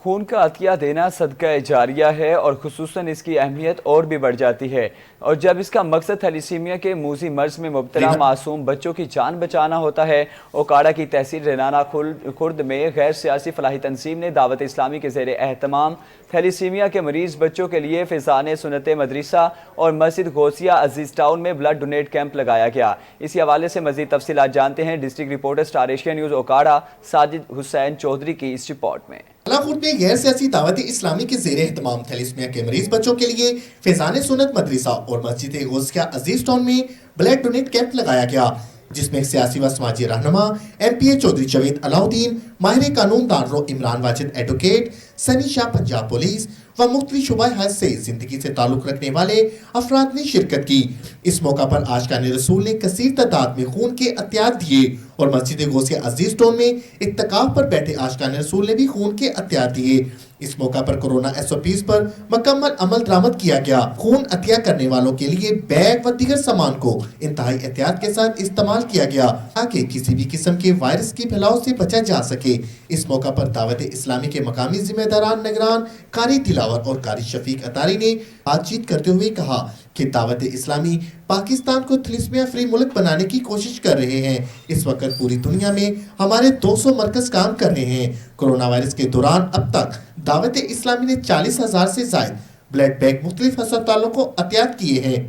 خون کا عطیہ دینا صدقہ جاریہ ہے اور خصوصاً اس کی اہمیت اور بھی بڑھ جاتی ہے، اور جب اس کا مقصد تھیلیسیمیا کے موذی مرض میں مبتلا معصوم بچوں کی جان بچانا ہوتا ہے۔ اوکاڑا کی تحصیل رینانہ خرد میں غیر سیاسی فلاحی تنظیم نے دعوت اسلامی کے زیر اہتمام تھیلیسیمیا کے مریض بچوں کے لیے فیضان سنت مدرسہ اور مسجد غوثیہ عزیز ٹاؤن میں بلڈ ڈونیٹ کیمپ لگایا گیا۔ اسی حوالے سے مزید تفصیلات جانتے ہیں district reporter Star Asia News Okara Sajid Hussain Chaudhry کی اس رپورٹ میں۔ بالاکوٹ میں غیر سیاسی دعوت اسلامی کے زیر اہتمام تھیلیسیمیا کے مریض بچوں کے لیے فیضان سنت مدرسہ اور مسجد غوثیہ عزیز ٹاؤن میں بلڈ ڈونیٹ کیمپ لگایا گیا، جس میں سیاسی و سماجی رہنما ایم پی اے چودھری جاوید علاؤ الدین، ماہر قانون دان رو عمران واجد ایڈوکیٹ، سنی شاہ پنجاب پولیس و مختلف شعبہ حیث سے زندگی سے تعلق رکھنے والے افراد نے شرکت کی۔ اس موقع پر عاشقان رسول نے کثیر تعداد میں خون کے عطیات دیے اور مسجد غوثیہ عزیز ٹاؤن میں اعتکاف پر بیٹھے عاشقان رسول نے بھی خون کے عطیات دیے۔ اس موقع پر کورونا ایس او پیز پر مکمل عمل درآمد کیا گیا۔ خون عطیہ کرنے والوں کے لیے بیگ و دیگر سامان کو انتہائی احتیاط کے ساتھ استعمال کیا گیا تاکہ کسی بھی قسم کے وائرس کی پھیلاؤ سے بچا جا سکے۔ اس موقع پر دعوت اسلامی کے مقامی ذمہ داران نگران قاری دلاور اور قاری شفیق اتاری نے بات چیت کرتے ہوئے کہا کہ دعوت اسلامی پاکستان کو تھیلیسیمیا فری ملک بنانے کی کوشش کر رہے ہیں۔ اس وقت پوری دنیا میں ہمارے 200 مرکز کام کر رہے ہیں۔ کورونا وائرس کے دوران اب تک دعوت اسلامی نے 40,000 سے زائد بلڈ بینک مختلف ہسپتالوں کو عطیات کیے ہیں۔